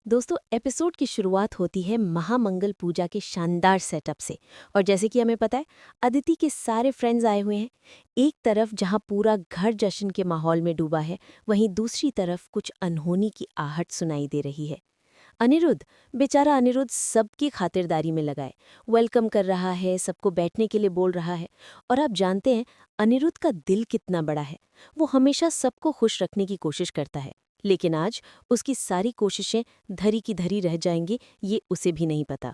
दोस्तों एपिसोड की शुरुआत होती है महामंगल पूजा के शानदार सेटअप से। और जैसे कि हमें पता है, अदिति के सारे फ्रेंड्स आए हुए हैं। एक तरफ जहां पूरा घर जश्न के माहौल में डूबा है, वहीं दूसरी तरफ कुछ अनहोनी की आहट सुनाई दे रही है। अनिरुद्ध, बेचारा अनिरुद्ध सबकी खातिरदारी में लगा है। वेलकम कर रहा है, सबको बैठने के लिए बोल रहा है। और आप जानते हैं अनिरुद्ध का दिल कितना बड़ा है। वो हमेशा सबको खुश रखने की कोशिश करता है, लेकिन आज उसकी सारी कोशिशें धरी की धरी रह जाएंगी, ये उसे भी नहीं पता।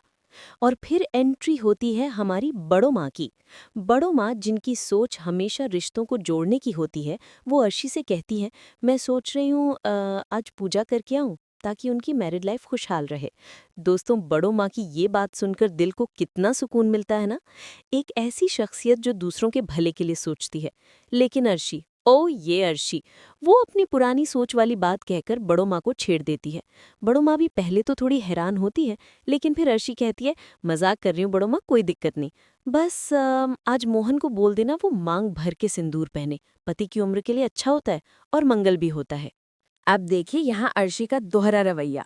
और फिर एंट्री होती है हमारी बड़ों माँ की। बड़ों माँ, जिनकी सोच हमेशा रिश्तों को जोड़ने की होती है, वो अर्शी से कहती हैं, मैं सोच रही हूँ आज पूजा करके आऊँ ताकि उनकी मैरिड लाइफ खुशहाल रहे। दोस्तों, बड़ों माँ की ये बात सुनकर दिल को कितना सुकून मिलता है ना। एक ऐसी शख्सियत जो दूसरों के भले के लिए सोचती है। लेकिन अर्शी, ओ ये अर्शी, वो अपनी पुरानी सोच वाली बात कहकर बड़ों माँ को छेड़ देती है। बड़ों माँ भी पहले तो थोड़ी हैरान होती है, लेकिन फिर अर्शी कहती है, मजाक कर रही हूँ बड़ों माँ, कोई दिक्कत नहीं। बस आज मोहन को बोल देना वो मांग भर के सिंदूर पहने। पति की उम्र के लिए अच्छा होता है और मंगल भी होता है। अब देखिए यहाँ अर्शी का दोहरा रवैया।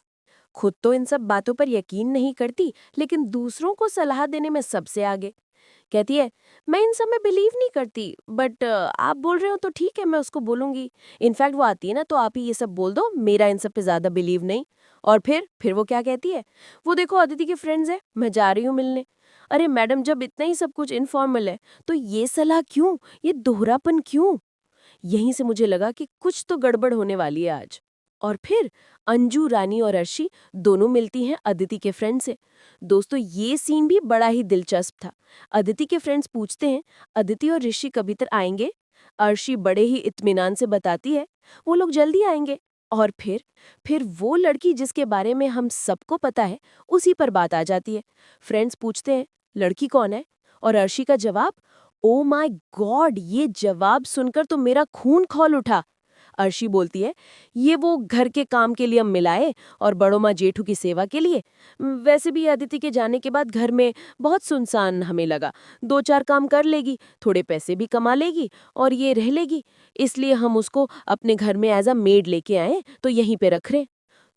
खुद तो इन सब बातों पर यकीन नहीं करती, लेकिन दूसरों को सलाह देने में सबसे आगे। कहती है, मैं इन सब में बिलीव नहीं करती, बट आप बोल रहे हो तो ठीक है, मैं उसको बोलूंगी। इनफैक्ट वो आती है ना, तो आप ही ये सब बोल दो, मेरा इन सब पे ज्यादा बिलीव नहीं। और फिर वो क्या कहती है, वो देखो अदिति के फ्रेंड्स है, मैं जा रही हूँ मिलने। अरे मैडम, जब इतना ही सब कुछ इनफॉर्मल है तो ये सलाह क्यों, ये दोहरापन क्यों? यहीं से मुझे लगा कि कुछ तो गड़बड़ होने वाली है आज। और फिर अंजू, रानी और अर्शी दोनों मिलती हैं अदिति के फ्रेंड से। दोस्तों, ये सीन भी बड़ा ही दिलचस्प था। अदिति के फ्रेंड्स पूछते हैं, अदिति और ऋषि कभी तक आएंगे? अर्शी बड़े ही इत्मीनान से बताती है, वो लोग जल्दी आएंगे। और फिर वो लड़की जिसके बारे में हम सबको पता है, उसी पर बात आ जाती है। फ्रेंड्स पूछते हैं, लड़की कौन है? और अर्शी का जवाब, ओ माय गॉड, ये जवाब सुनकर तो मेरा खून खौल उठा। अर्शी बोलती है, ये वो घर के काम के लिए हम मिलाए और बड़ों माँ जेठू की सेवा के लिए। वैसे भी अदिति के जाने के बाद घर में बहुत सुनसान हमें लगा। 2-4 काम कर लेगी, थोड़े पैसे भी कमा लेगी और ये रह लेगी। इसलिए हम उसको अपने घर में एज अ मेड लेके आए, तो यहीं पे रख रहे।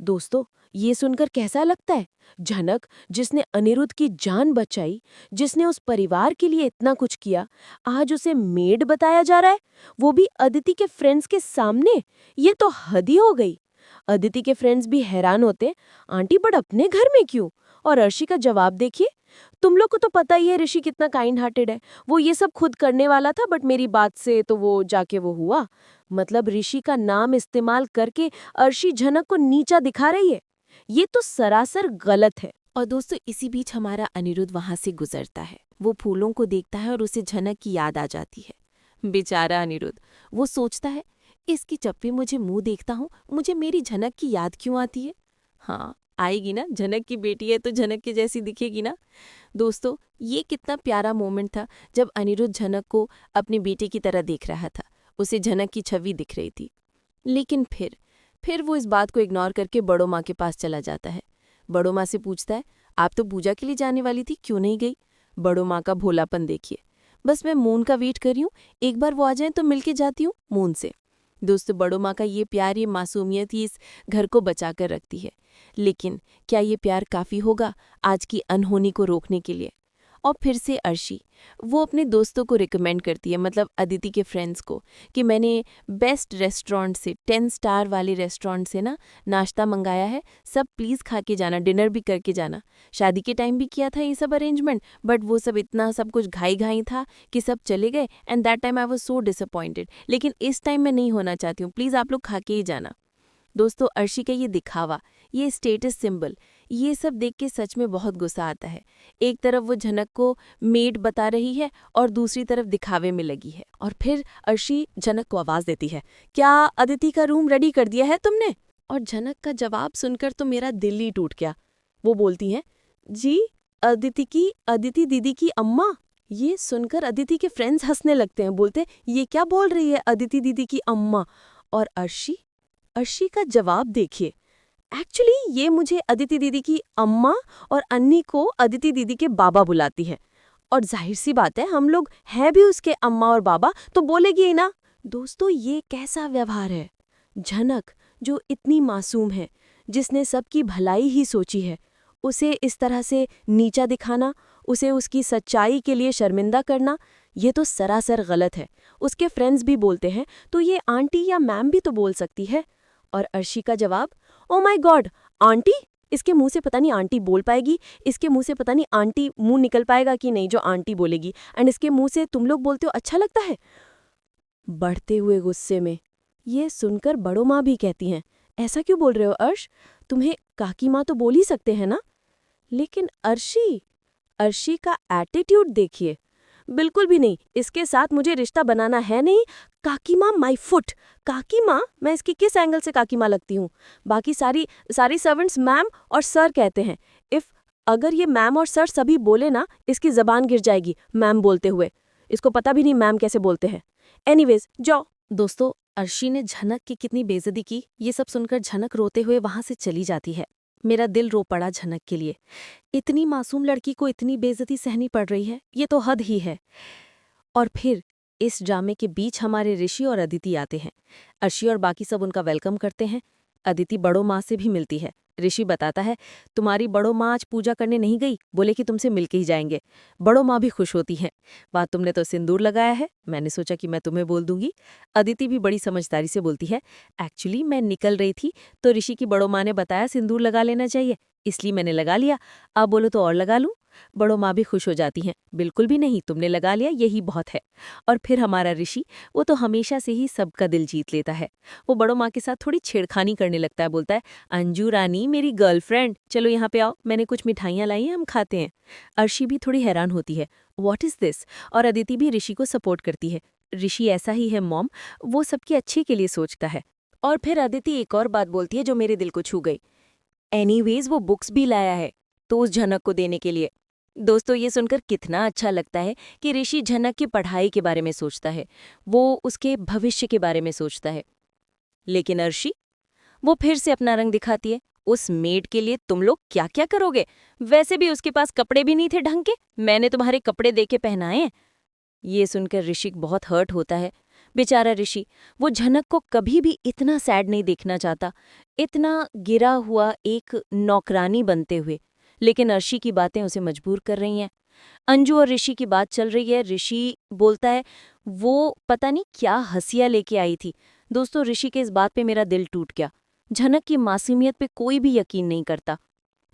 दोस्तों, ये सुनकर कैसा लगता है? झनक, जिसने अनिरुद्ध की जान बचाई, जिसने उस परिवार के लिए इतना कुछ किया, आज उसे मेड बताया जा रहा है, वो भी अदिति के फ्रेंड्स के सामने। ये तो हद ही हो गई। अदिति के फ्रेंड्स भी हैरान होते, आंटी बट अपने घर में क्यों? और अर्शी का जवाब देखिए, तुम लोग को तो पता ही है ऋषि कितना काइंड हार्टेड है। वो ये सब खुद करने वाला था, बट मेरी बात से तो वो जाके वो हुआ। मतलब ऋषि का नाम इस्तेमाल करके अर्शी झनक को नीचा दिखा रही है। ये तो सरासर गलत है। और दोस्तों, इसी बीच हमारा अनिरुद्ध वहां से गुजरता है। वो फूलों को देखता है और उसे झनक की याद आ जाती है। बेचारा अनिरुद्ध, वो सोचता है, इसकी जब भी मुझे मुंह देखता हूँ, मुझे मेरी झनक की याद क्यों आती है। हाँ, आएगी ना, झनक की बेटी है तो झनक के जैसी दिखेगी ना। दोस्तों, ये कितना प्यारा मोमेंट था जब अनिरुद्ध झनक को अपनी बेटी की तरह देख रहा था। उसे झनक की छवि दिख रही थी। लेकिन फिर वो इस बात को इग्नोर करके बड़ों माँ के पास चला जाता है। बड़ों माँ से पूछता है, आप तो पूजा के लिए जाने वाली थी, क्यों नहीं गई? बड़ों माँ का भोलापन देखिए, बस मैं मून का वेट कर रही हूँ, एक बार वो आ जाए तो मिलके जाती हूँ मून से। दोस्तों, बड़ों माँ का ये प्यार, ये मासूमियत ही इस घर को बचा कर रखती है। लेकिन क्या ये प्यार काफ़ी होगा आज की अनहोनी को रोकने के लिए? और फिर से अर्शी, वो अपने दोस्तों को रिकमेंड करती है, मतलब अदिति के फ्रेंड्स को, कि मैंने बेस्ट रेस्टोरेंट से, 10 स्टार वाले रेस्टोरेंट से ना नाश्ता मंगाया है, सब प्लीज़ खा के जाना, डिनर भी करके जाना। शादी के टाइम भी किया था ये सब अरेंजमेंट, बट वो सब इतना सब कुछ घाई घाई था कि सब चले गए, and that time I was so disappointed. लेकिन इस टाइम मैं नहीं होना चाहती हूँ, प्लीज़ आप लोग खा के ही जाना। दोस्तों, अर्शी का ये दिखावा, ये स्टेटस सिंबल, ये सब देख के सच में बहुत गुस्सा आता है। एक तरफ वो झनक को मेड बता रही है और दूसरी तरफ दिखावे में लगी है। और फिर अर्शी झनक को आवाज देती है, क्या अदिति का रूम रेडी कर दिया है तुमने? और झनक का जवाब सुनकर तो मेरा दिल ही टूट गया। वो बोलती हैं, जी, अदिति दीदी की अम्मा। ये सुनकर अदिति के फ्रेंड्स हंसने लगते हैं, बोलते ये क्या बोल रही है अदिति दीदी की अम्मा? और अर्शी का जवाब देखिए, एक्चुअली ये मुझे अदिति दीदी की अम्मा और अन्नी को अदिति दीदी के बाबा बुलाती है। और जाहिर सी बात है, हम लोग हैं भी उसके अम्मा और बाबा, तो बोलेगी ही ना। दोस्तों, ये कैसा व्यवहार है? झनक, जो इतनी मासूम है, जिसने सबकी भलाई ही सोची है, उसे इस तरह से नीचा दिखाना, उसे उसकी सच्चाई के लिए शर्मिंदा करना, ये तो सरासर गलत है। उसके फ्रेंड्स भी बोलते हैं तो ये आंटी या मैम भी तो बोल सकती है। और अर्शी का जवाब, ओ माय गॉड, आंटी? इसके मुंह से पता नहीं आंटी बोल पाएगी, इसके मुंह से पता नहीं आंटी मुंह निकल पाएगा कि नहीं जो आंटी बोलेगी, एंड इसके मुंह से तुम लोग बोलते हो अच्छा लगता है। बढ़ते हुए गुस्से में ये सुनकर बड़ो माँ भी कहती हैं, ऐसा क्यों बोल रहे हो अर्श, तुम्हें काकी माँ तो बोल ही सकते हैं ना। लेकिन अर्शी का एटीट्यूड देखिए, बिल्कुल भी नहीं, इसके साथ मुझे रिश्ता बनाना है नहीं। काकी माँ माई फुट, काकी माँ, मैं इसकी किस एंगल से काकी माँ लगती हूँ? बाकी सारी सर्वेंट्स मैम और सर कहते हैं। अगर ये मैम और सर सभी बोले ना, इसकी जबान गिर जाएगी मैम बोलते हुए। इसको पता भी नहीं मैम कैसे बोलते हैं। एनीवेज, जाओ। दोस्तों, अर्शी ने झनक की कितनी बेइज्जती की, ये सब सुनकर झनक रोते हुए वहां से चली जाती है। मेरा दिल रो पड़ा झनक के लिए। इतनी मासूम लड़की को इतनी बेइज्जती सहनी पड़ रही है, ये तो हद ही है। और फिर इस ड्रामे के बीच हमारे ऋषि और अदिति आते हैं। अर्शी और बाकी सब उनका वेलकम करते हैं। अदिति बड़ो माँ से भी मिलती है। ऋषि बताता है, तुम्हारी बड़ो माँ आज पूजा करने नहीं गई, बोले कि तुमसे मिलके ही जाएंगे। बड़ो माँ भी खुश होती हैं। बात तुमने तो सिंदूर लगाया है, मैंने सोचा कि मैं तुम्हें बोल दूंगी। अदिति भी बड़ी समझदारी से बोलती है, एक्चुअली मैं निकल रही थी तो ऋषि की बड़ो माँ ने बताया सिंदूर लगा लेना चाहिए, इसलिए मैंने लगा लिया। आप बोलो तो और लगा लूं? बड़ो माँ भी खुश हो जाती हैं, बिल्कुल भी नहीं, तुमने लगा लिया यही बहुत है। और फिर हमारा ऋषि, वो तो हमेशा से ही सबका दिल जीत लेता है। वो बड़ो माँ के साथ थोड़ी छेड़खानी करने लगता है, बोलता है, अंजू रानी मेरी गर्लफ्रेंड, चलो यहाँ पे आओ, मैंने कुछ मिठाइयाँ लाई हैं, हम खाते हैं। अर्शी भी थोड़ी हैरान होती है, व्हाट इज दिस? और अदिति भी ऋषि को सपोर्ट करती है। ऋषि ऐसा ही है मॉम, वो सबके अच्छे के लिए सोचता है। और फिर अदिति एक और बात बोलती है जो मेरे दिल को छू गई। एनीवेज वो बुक्स भी लाया है तो उस झनक को देने के लिए। दोस्तों, ये सुनकर कितना अच्छा लगता है कि ऋषि झनक की पढ़ाई के बारे में सोचता है, वो उसके भविष्य के बारे में सोचता है। लेकिन अर्शी, वो फिर से अपना रंग दिखाती है। उस मेड के लिए तुम लोग क्या क्या करोगे? वैसे भी उसके पास कपड़े भी नहीं थे ढंग के, मैंने तुम्हारे कपड़े दे के पहनाए हैं। ये सुनकर ऋषि बहुत हर्ट होता है। बेचारा ऋषि, वो झनक को कभी भी इतना सैड नहीं देखना चाहता, इतना गिरा हुआ एक नौकरानी बनते हुए। लेकिन अर्शी की बातें उसे मजबूर कर रही हैं। अंजू और ऋषि की बात चल रही है। ऋषि बोलता है, वो पता नहीं क्या हंसिया लेके आई थी। दोस्तों, ऋषि के इस बात पे मेरा दिल टूट गया। झनक की मासूमियत पे कोई भी यकीन नहीं करता।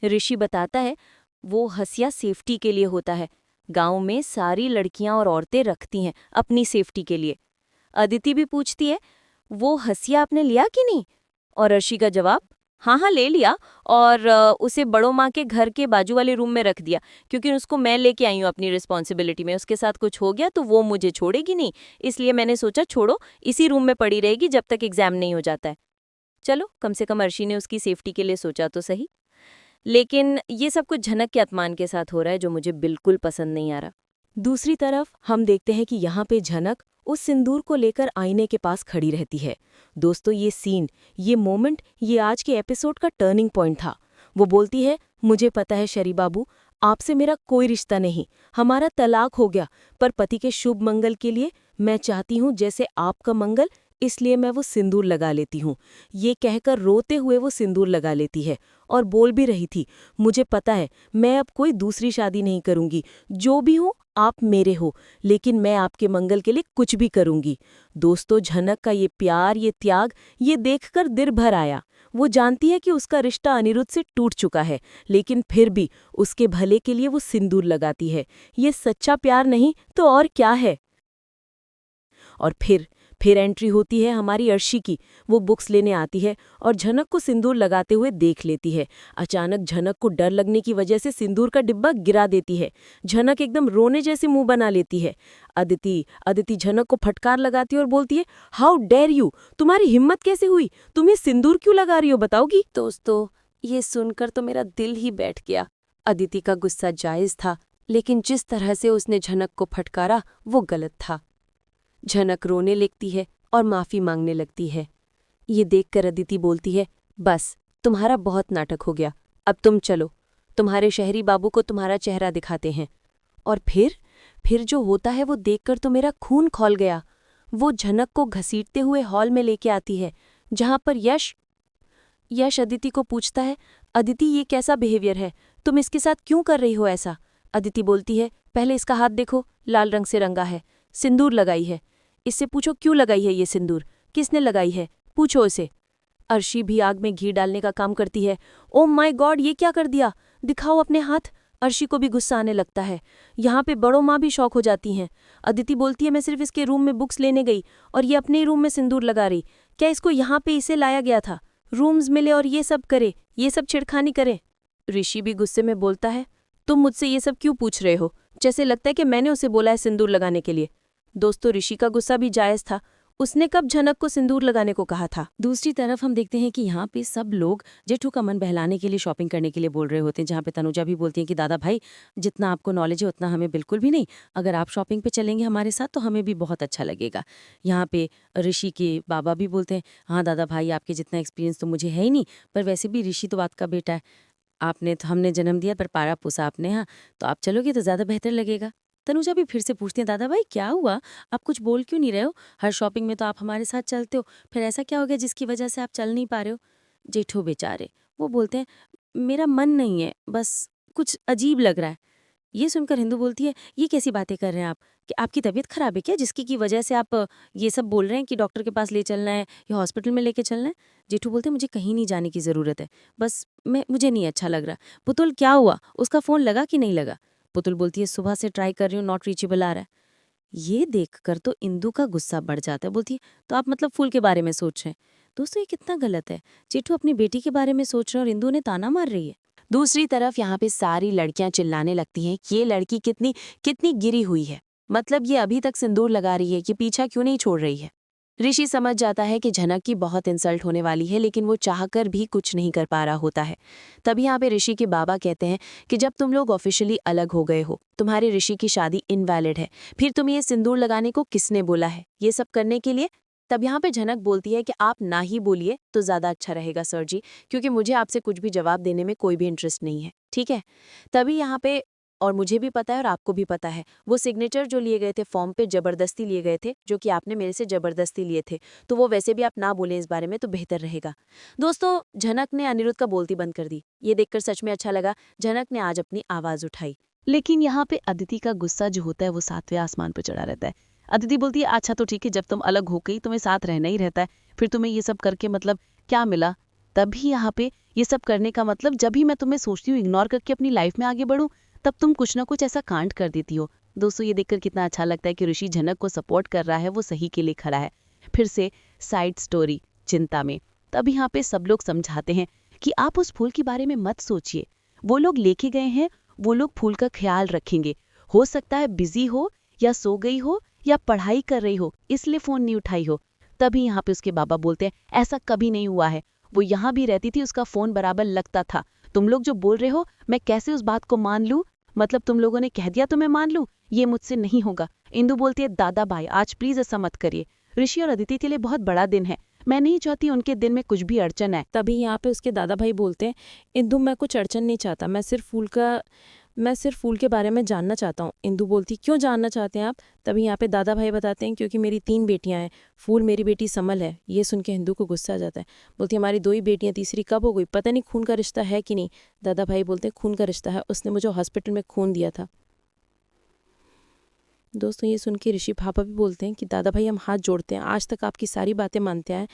ऋषि बताता है, वो हंसिया सेफ्टी के लिए होता है। गांव में सारी लड़कियां और औरतें रखती हैं अपनी सेफ्टी के लिए। अदिति भी पूछती है, वो हंसिया आपने लिया कि नहीं? और अर्शी का जवाब, हाँ हाँ ले लिया, और उसे बड़ो माँ के घर के बाजू वाले रूम में रख दिया, क्योंकि उसको मैं लेके आई हूँ अपनी रिस्पॉन्सिबिलिटी में। उसके साथ कुछ हो गया तो वो मुझे छोड़ेगी नहीं, इसलिए मैंने सोचा छोड़ो, इसी रूम में पड़ी रहेगी जब तक एग्जाम नहीं हो जाता है। चलो, कम से कम अर्शी ने उसकी सेफ्टी के लिए सोचा तो सही। लेकिन ये सब कुछ झनक के अपमान के साथ हो रहा है, जो मुझे बिल्कुल पसंद नहीं आ रहा। दूसरी तरफ हम देखते हैं कि यहाँ पे झनक उस सिंदूर को लेकर आईने के पास खड़ी रहती है। दोस्तों, ये सीन, ये मोमेंट, ये आज के एपिसोड का टर्निंग पॉइंट था। वो बोलती है, मुझे पता है शरी बाबू, आपसे मेरा कोई रिश्ता नहीं, हमारा तलाक हो गया, पर पति के शुभ मंगल के लिए मैं चाहती हूँ जैसे आपका मंगल, इसलिए मैं वो सिंदूर लगा लेती हूँ। ये कहकर रोते हुए वो सिंदूर लगा लेती है और बोल भी रही थी, मुझे पता है मैं अब कोई दूसरी शादी नहीं करूँगी, जो भी हो आप मेरे हो, लेकिन मैं आपके मंगल के लिए कुछ भी करूँगी। दोस्तों, झनक का ये प्यार, ये त्याग, ये देखकर दिल भर आया। वो जानती है कि उसका रिश्ता अनिरुद्ध से टूट चुका है, लेकिन फिर भी उसके भले के लिए वो सिंदूर लगाती है। ये सच्चा प्यार नहीं तो और क्या है? और फिर एंट्री होती है हमारी अर्शी की। वो बुक्स लेने आती है और झनक को सिंदूर लगाते हुए देख लेती है। अचानक झनक को डर लगने की वजह से सिंदूर का डिब्बा गिरा देती है। झनक एकदम रोने जैसे मुंह बना लेती है। अदिति झनक को फटकार लगाती है और बोलती है, हाउ डेयर यू, तुम्हारी हिम्मत कैसे हुई, तुम ये सिंदूर क्यों लगा रही हो, बताओगी? दोस्तों, ये सुनकर तो मेरा दिल ही बैठ गया। अदिति का गुस्सा जायज था, लेकिन जिस तरह से उसने झनक को फटकारा वो गलत था। झनक रोने लगती है और माफी मांगने लगती है। ये देखकर अदिति बोलती है, बस तुम्हारा बहुत नाटक हो गया, अब तुम चलो, तुम्हारे शहरी बाबू को तुम्हारा चेहरा दिखाते हैं। और फिर जो होता है वो देखकर तो मेरा खून खौल गया। वो झनक को घसीटते हुए हॉल में लेके आती है, जहां पर यश अदिति को पूछता है, अदिति ये कैसा बिहेवियर है, तुम इसके साथ क्यों कर रही हो ऐसा? अदिति बोलती है, पहले इसका हाथ देखो, लाल रंग से रंगा है, सिंदूर लगाई है। इससे पूछो क्यों लगाई है ये सिंदूर, किसने लगाई है, पूछो उसे। अर्शी भी आग में घी डालने का काम करती है। ओ माय गॉड, ये क्या कर दिया, दिखाओ अपने हाथ। अर्शी को भी गुस्सा आने लगता है। यहाँ पे बड़ों माँ भी शौक हो जाती हैं। अदिति बोलती है, मैं सिर्फ इसके रूम में बुक्स लेने गई और ये अपने ही रूम में सिंदूर लगा रही, क्या इसको यहाँ पे इसे लाया गया था, रूम्स मिले और ये सब करे, ये सब छिड़खानी करे? ऋषि भी गुस्से में बोलता है, तुम मुझसे ये सब क्यों पूछ रहे हो, जैसे लगता है कि मैंने उसे बोला है सिंदूर लगाने के लिए। दोस्तों, ऋषि का गुस्सा भी जायज़ था, उसने कब झनक को सिंदूर लगाने को कहा था? दूसरी तरफ हम देखते हैं कि यहाँ पे सब लोग जेठू का मन बहलाने के लिए शॉपिंग करने के लिए बोल रहे होते हैं, जहाँ पे तनुजा भी बोलती है कि दादा भाई जितना आपको नॉलेज है उतना हमें बिल्कुल भी नहीं, अगर आप शॉपिंग पे चलेंगे हमारे साथ तो हमें भी बहुत अच्छा लगेगा। यहाँ पे ऋषि के बाबा भी बोलते हैं, हाँ दादा भाई आपके जितना एक्सपीरियंस तो मुझे है ही नहीं, पर वैसे भी ऋषि तो आपका बेटा है, आपने तो हमने जन्म दिया पर पारा पोसा आपने, हाँ तो आप चलोगे तो ज़्यादा बेहतर लगेगा। तनुजा भी फिर से पूछती हैं, दादा भाई क्या हुआ, आप कुछ बोल क्यों नहीं रहे हो, हर शॉपिंग में तो आप हमारे साथ चलते हो, फिर ऐसा क्या हो गया जिसकी वजह से आप चल नहीं पा रहे हो? जेठू बेचारे वो बोलते हैं, मेरा मन नहीं है, बस कुछ अजीब लग रहा है। ये सुनकर हिंदू बोलती है, ये कैसी बातें कर रहे हैं आप, कि आपकी तबीयत खराब है क्या जिसकी की वजह से आप ये सब बोल रहे हैं कि डॉक्टर के पास ले चलना है या हॉस्पिटल में लेके चलना है? जेठू बोलते हैं, मुझे कहीं नहीं जाने की ज़रूरत है, बस मुझे नहीं अच्छा लग रहा। पुतुल क्या हुआ, उसका फ़ोन लगा कि नहीं लगा? पुतुल बोलती है, सुबह से ट्राई कर रही हूँ, नॉट रीचेबल आ रहा है। ये देखकर तो इंदू का गुस्सा बढ़ जाता है, बोलती है, तो आप मतलब फूल के बारे में सोच रहे हैं? दोस्तों ये कितना गलत है, जेठू अपनी बेटी के बारे में सोच रहे हैं और इंदू ने ताना मार रही है। दूसरी तरफ यहाँ पे सारी लड़कियां चिल्लाने लगती हैं कि ये लड़की कितनी कितनी गिरी हुई है, मतलब ये अभी तक सिंदूर लगा रही है, कि पीछा क्यों नहीं छोड़ रही है। ऋषि समझ जाता है कि झनक की बहुत इंसल्ट होने वाली है, लेकिन वो चाहकर भी कुछ नहीं कर पा रहा होता है। तभी यहाँ पे ऋषि के बाबा कहते हैं कि जब तुम लोग ऑफिशियली अलग हो गए हो, तुम्हारे ऋषि की शादी इनवैलिड है, फिर तुम्हें ये सिंदूर लगाने को किसने बोला है ये सब करने के लिए? तब यहाँ पे झनक बोलती है कि आप ना ही बोलिए तो ज़्यादा अच्छा रहेगा सर जी, क्योंकि मुझे आपसे कुछ भी जवाब देने में कोई भी इंटरेस्ट नहीं है, ठीक है? तभी यहाँ पे, और मुझे भी पता है और आपको भी पता है, वो सिग्नेचर जो लिए गए थे फॉर्म पे ज़बरदस्ती लिए गए थे, जो कि आपने मेरे से ज़बरदस्ती लिए थे, तो वो वैसे भी आप ना बोलें इस बारे में तो बेहतर रहेगा। दोस्तों, झनक ने अनिरुद्ध का बोलती बंद कर दी। ये देखकर सच में अच्छा लगा, झनक ने आज अपनी आवाज़ उठाई। लेकिन यहाँ पे अदिति का गुस्सा जो होता है वो 7वें आसमान पर चढ़ा रहता है। अदिति बोलती है, अच्छा तो ठीक है, जब तुम अलग हो गई तुम्हें साथ रहना ही रहता है, फिर तुम्हें ये सब करके मतलब क्या मिला? तभी यहाँ पे ये सब करने का मतलब, जब भी मैं तुम्हें सोचती हूँ इग्नोर करके अपनी लाइफ में आगे बढ़ूँ, तब तुम कुछ ना कुछ ऐसा कांड कर देती हो। दोस्तों ये देखकर कितना अच्छा लगता है कि ऋषि झनक को सपोर्ट कर रहा है, वो सही के लिए खड़ा है। फिर से साइड स्टोरी चिंता में। तब यहाँ पे सब लोग समझाते हैं कि आप उस फूल के बारे में मत सोचिए, वो लोग लेके गए हैं, वो लोग फूल का ख्याल रखेंगे, हो सकता है बिजी हो या सो गई हो या पढ़ाई कर रही हो इसलिए फोन नहीं उठाई हो। तभी यहाँ पे उसके बाबा बोलते हैं, ऐसा कभी नहीं हुआ है, वो यहाँ भी रहती थी, उसका फोन बराबर लगता था। तुम लोग जो बोल रहे हो मैं कैसे उस बात को मान लूं, मतलब तुम लोगों ने कह दिया तो मैं मान लूं, ये मुझसे नहीं होगा। इंदु बोलती है, दादा भाई आज प्लीज ऐसा मत करिए, ऋषि और अदिति के लिए बहुत बड़ा दिन है, मैं नहीं चाहती उनके दिन में कुछ भी अड़चन है। तभी यहाँ पे उसके दादा भाई बोलते हैं, इंदु मैं कुछ अड़चन नहीं चाहता, मैं सिर्फ फूल के बारे में जानना चाहता हूँ। इंदु बोलती, क्यों जानना चाहते हैं आप? तभी यहाँ पे दादा भाई बताते हैं, क्योंकि मेरी 3 बेटियां हैं, फूल मेरी बेटी समल है। ये सुन के इंदु को गुस्सा आ जाता है, बोलती हमारी 2 ही बेटियां, तीसरी कब हो गई, पता नहीं खून का रिश्ता है कि नहीं। दादा भाई बोलते हैं, खून का रिश्ता है, उसने मुझे हॉस्पिटल में खून दिया था। दोस्तों ये सुन के ऋषि पापा भी बोलते हैं कि दादा भाई हम हाथ जोड़ते हैं, आज तक आपकी सारी बातें मानते हैं,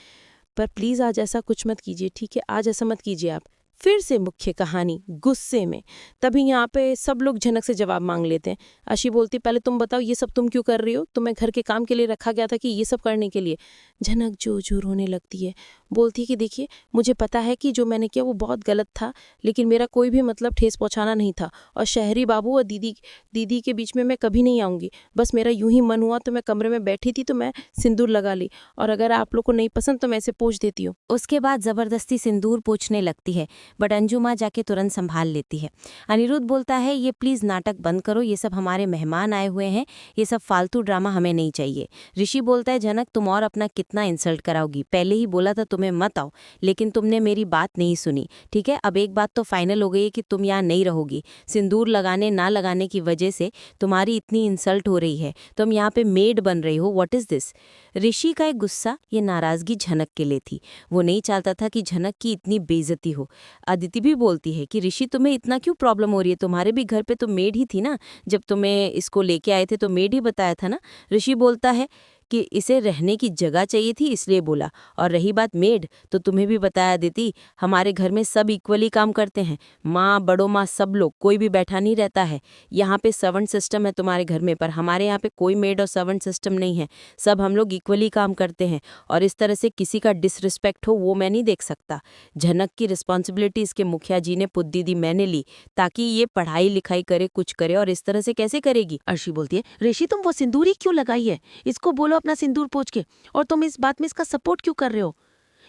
पर प्लीज़ आज ऐसा कुछ मत कीजिए, ठीक है? आज ऐसा मत कीजिए आप। फिर से मुख्य कहानी गुस्से में। तभी यहाँ पे सब लोग झनक से जवाब मांग लेते हैं। अशी बोलती, पहले तुम बताओ ये सब तुम क्यों कर रही हो, तुम्हें घर के काम के लिए रखा गया था कि ये सब करने के लिए? झनक जो जो रोने लगती है, बोलती है कि देखिए मुझे पता है कि जो मैंने किया वो बहुत गलत था, लेकिन मेरा कोई भी मतलब ठेस पहुँचाना नहीं था, और शहरी बाबू और दीदी के बीच में मैं कभी नहीं आऊँगी। बस मेरा यूं ही मन हुआ तो मैं कमरे में बैठी थी तो मैं सिंदूर लगा ली, और अगर आप लोग को नहीं पसंद तो मैं इसे पोंछ देती हूँ। उसके बाद जबरदस्ती सिंदूर पोंछने लगती है। बट अंजू माँ जाके तुरंत संभाल लेती है। अनिरुद्ध बोलता है ये प्लीज़ नाटक बंद करो, ये सब हमारे मेहमान आए हुए हैं, ये सब फालतू ड्रामा हमें नहीं चाहिए। ऋषि बोलता है जनक तुम और अपना कितना इंसल्ट कराओगी, पहले ही बोला था तुम्हें मत आओ, लेकिन तुमने मेरी बात नहीं सुनी। ठीक है, अब एक बात तो फाइनल हो गई है कि तुम यहाँ नहीं रहोगी। सिंदूर लगाने ना लगाने की वजह से तुम्हारी इतनी इंसल्ट हो रही है, तुम यहाँ पे मेड बन रही हो, व्हाट इज़ दिस। ऋषि का एक गुस्सा, ये नाराज़गी झनक के लिए थी। वो नहीं चाहता था कि झनक की इतनी बेइज्जती हो। अदिति भी बोलती है कि ऋषि तुम्हें इतना क्यों प्रॉब्लम हो रही है, तुम्हारे भी घर पे तो मेड ही थी ना, जब तुम्हें इसको लेके आए थे तो मेड ही बताया था ना। ऋषि बोलता है कि इसे रहने की जगह चाहिए थी इसलिए बोला, और रही बात मेड तो तुम्हें भी बताया देती, हमारे घर में सब इक्वली काम करते हैं, माँ बड़ों माँ सब लोग, कोई भी बैठा नहीं रहता है। यहाँ पे सर्वेंट सिस्टम है तुम्हारे घर में, पर हमारे यहाँ पे कोई मेड और सर्वेंट सिस्टम नहीं है, सब हम लोग इक्वली काम करते हैं, और इस तरह से किसी का डिसरिस्पेक्ट हो वो मैं नहीं देख सकता। झनक की रिस्पॉन्सिबिलिटी इसके मुखिया जी ने पुद्दी दी, मैंने ली, ताकि ये पढ़ाई लिखाई करे, कुछ करे, और इस तरह से कैसे करेगी। अर्शी बोलती है ऋषि तुम वो सिंदूर ही क्यों लगाई है, इसको बोलो अपना सिंदूर पोंछ के, और तुम इस बात में इसका सपोर्ट क्यों कर रहे हो,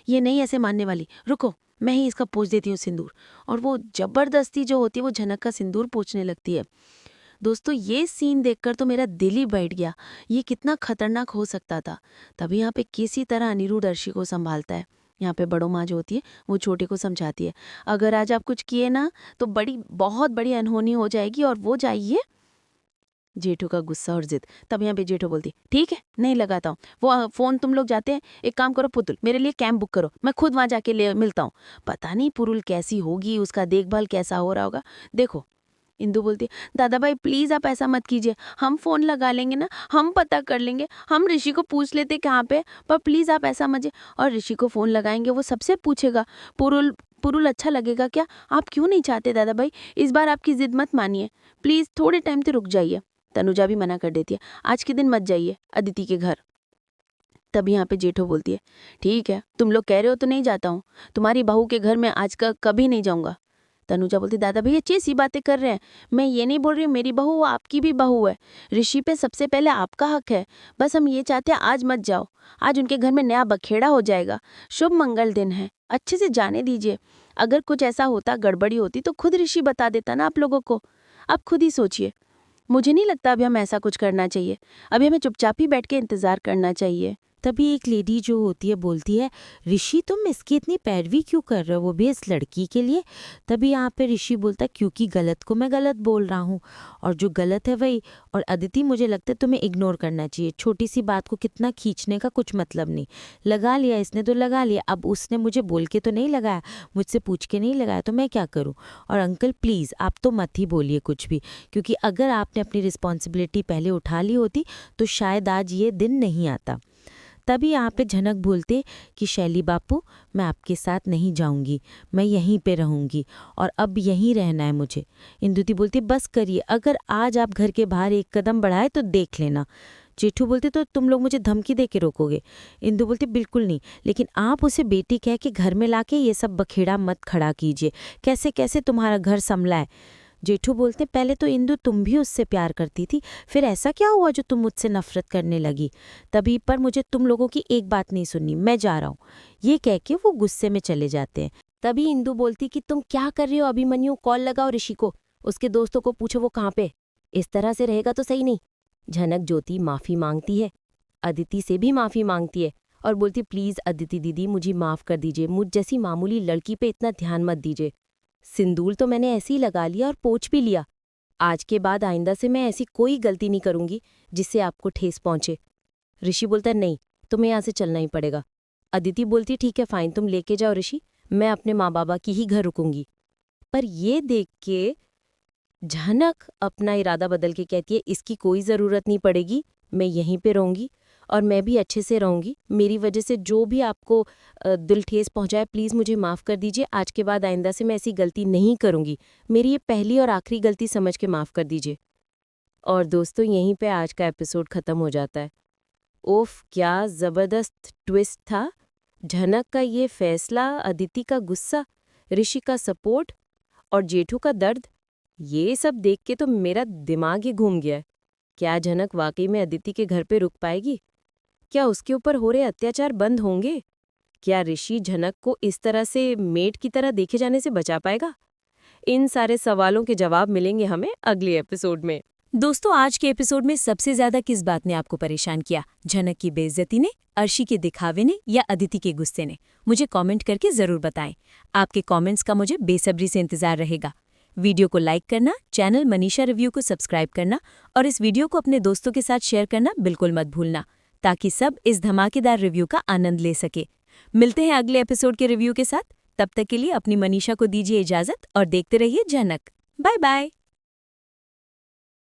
ये नहीं ऐसे मानने वाली, रुको मैं ही इसका पोंछ देती हूँ सिंदूर। और वो जबरदस्ती जो होती है वो झनक का सिंदूर पोंछने लगती है। दोस्तों ये सीन देखकर तो मेरा दिल ही बैठ गया, ये कितना खतरनाक हो सकता था। तभी यहाँ पे किसी तरह अनिरुद्ध अर्शी को संभालता है। यहाँ पे बड़ो माँ जो होती है वो छोटे को समझाती है, अगर आज आप कुछ किए ना तो बहुत बड़ी अनहोनी हो जाएगी, और वो जाइए। जेठू का गुस्सा और जिद। तब यहाँ पे जेठू बोलती ठीक है नहीं लगाता हूँ, वो फोन तुम लोग जाते हैं, एक काम करो पुतुल मेरे लिए कैंप बुक करो, मैं खुद वहाँ जाके ले मिलता हूँ। पता नहीं पुरुल कैसी होगी, उसका देखभाल कैसा हो रहा होगा। देखो इंदु बोलती है दादा भाई प्लीज आप ऐसा मत कीजिए, हम फोन लगा लेंगे ना, हम पता कर लेंगे, हम ऋषि को पूछ लेते कहाँ पे, पर प्लीज आप ऐसा मत। और ऋषि को फोन लगाएंगे वो सबसे पूछेगा, पुरुल पुरुल अच्छा लगेगा क्या, आप क्यों नहीं चाहते दादा भाई, इस बार आपकी जिद मत मानिए, प्लीज थोड़े टाइम तो रुक जाइए। तनुजा भी मना कर देती है, आज के दिन मत जाइए अदिति के घर। तब यहाँ पे जेठो बोलती है ठीक है तुम लोग कह रहे हो तो नहीं जाता हूँ, तुम्हारी बहू के घर में आज का कभी नहीं जाऊँगा। तनुजा बोलती दादा भैया अच्छी सी बातें कर रहे हैं, मैं ये नहीं बोल रही हूँ मेरी बहू वो आपकी भी बहू है, ऋषि पे सबसे पहले आपका हक है, बस हम ये चाहते हैं आज मत जाओ, आज उनके घर में नया बखेड़ा हो जाएगा, शुभ मंगल दिन है, अच्छे से जाने दीजिए। अगर कुछ ऐसा होता गड़बड़ी होती तो खुद ऋषि बता देता ना आप लोगों को, आप खुद ही सोचिए। मुझे नहीं लगता अभी हम ऐसा कुछ करना चाहिए, अभी हमें चुपचाप ही बैठ के इंतजार करना चाहिए। तभी एक लेडी जो होती है बोलती है ऋषि तुम इसकी इतनी पैरवी क्यों कर रहे हो, वो भी इस लड़की के लिए। तभी यहाँ पे ऋषि बोलता है क्योंकि गलत को मैं गलत बोल रहा हूँ, और जो गलत है वही। और अदिति मुझे लगता है तुम्हें इग्नोर करना चाहिए, छोटी सी बात को कितना खींचने का कुछ मतलब नहीं, लगा लिया इसने तो लगा लिया, अब उसने मुझे बोल के तो नहीं लगाया, मुझसे पूछ के नहीं लगाया, तो मैं क्या करूँ। और अंकल प्लीज़ आप तो मत ही बोलिए कुछ भी, क्योंकि अगर आपने अपनी रिस्पॉन्सिबिलिटी पहले उठा ली होती तो शायद आज ये दिन नहीं आता। तभी यहाँ पे झनक बोलते कि शैली बापू मैं आपके साथ नहीं जाऊंगी, मैं यहीं पे रहूंगी, और अब यहीं रहना है मुझे। इंदुति बोलती बस करिए, अगर आज आप घर के बाहर एक कदम बढ़ाए तो देख लेना। जेठू बोलते तो तुम लोग मुझे धमकी दे के रोकोगे। इंदु बोलती बिल्कुल नहीं, लेकिन आप उसे बेटी कह के घर में लाके ये सब बखेड़ा मत खड़ा कीजिए, कैसे कैसे तुम्हारा घर संभला है। जेठू बोलते पहले तो इंदु तुम भी उससे प्यार करती थी, फिर ऐसा क्या हुआ जो तुम मुझसे नफरत करने लगी। तभी पर मुझे तुम लोगों की एक बात नहीं सुननी, मैं जा रहा हूँ, ये कह के वो गुस्से में चले जाते हैं। तभी इंदु बोलती कि तुम क्या कर रहे हो अभिमन्यु, कॉल लगाओ ऋषि को, उसके दोस्तों को पूछो वो कहाँ पे, इस तरह से रहेगा तो सही नहीं। झनक ज्योति माफ़ी मांगती है, अदिति से भी माफ़ी मांगती है, और बोलती प्लीज़ अदिति दीदी मुझे माफ़ कर दीजिए, मुझ जैसी मामूली लड़की पे इतना ध्यान मत दीजिए, सिंदूर तो मैंने ऐसे ही लगा लिया और पोंछ भी लिया, आज के बाद आइंदा से मैं ऐसी कोई गलती नहीं करूंगी जिससे आपको ठेस पहुंचे। ऋषि बोलता नहीं तुम्हें यहाँ से चलना ही पड़ेगा। अदिति बोलती ठीक है फाइन तुम लेके जाओ ऋषि, मैं अपने माँ बाबा की ही घर रुकूंगी। पर ये देख के झनक अपना इरादा बदल के कहती है इसकी कोई ज़रूरत नहीं पड़ेगी, मैं यहीं पे रहूंगी और मैं भी अच्छे से रहूंगी, मेरी वजह से जो भी आपको दिल ठेस पहुंचाए प्लीज़ मुझे माफ़ कर दीजिए, आज के बाद आइंदा से मैं ऐसी गलती नहीं करूंगी, मेरी ये पहली और आखिरी गलती समझ के माफ़ कर दीजिए। और दोस्तों यहीं पे आज का एपिसोड ख़त्म हो जाता है। ओफ क्या ज़बरदस्त ट्विस्ट था, झनक का ये फैसला, अदिति का गुस्सा, ऋषि का सपोर्ट और जेठू का दर्द, ये सब देख के तो मेरा दिमाग ही घूम गया है। क्या झनक वाकई में अदिति के घर पे रुक पाएगी? क्या उसके ऊपर हो रहे अत्याचार बंद होंगे? क्या ऋषि झनक को इस तरह से मेड की तरह देखे जाने से बचा पाएगा? इन सारे सवालों के जवाब मिलेंगे हमें अगले एपिसोड में। दोस्तों, आज के एपिसोड में सबसे ज्यादा किस बात ने आपको परेशान किया? झनक की बेइज्जती ने, अर्शी के दिखावे ने या अदिति के गुस्से ने? मुझे कमेंट करके जरूर बताएं। आपके कमेंट्स का मुझे बेसब्री से इंतजार रहेगा। वीडियो को लाइक करना, चैनल मनीषा रिव्यू को सब्सक्राइब करना और इस वीडियो को अपने दोस्तों के साथ शेयर करना बिल्कुल मत भूलना, ताकि सब इस धमाकेदार रिव्यू का आनंद ले सके। मिलते हैं अगले एपिसोड के रिव्यू के साथ। तब तक के लिए अपनी मनीषा को दीजिए इजाजत और देखते रहिए झनक। Bye bye.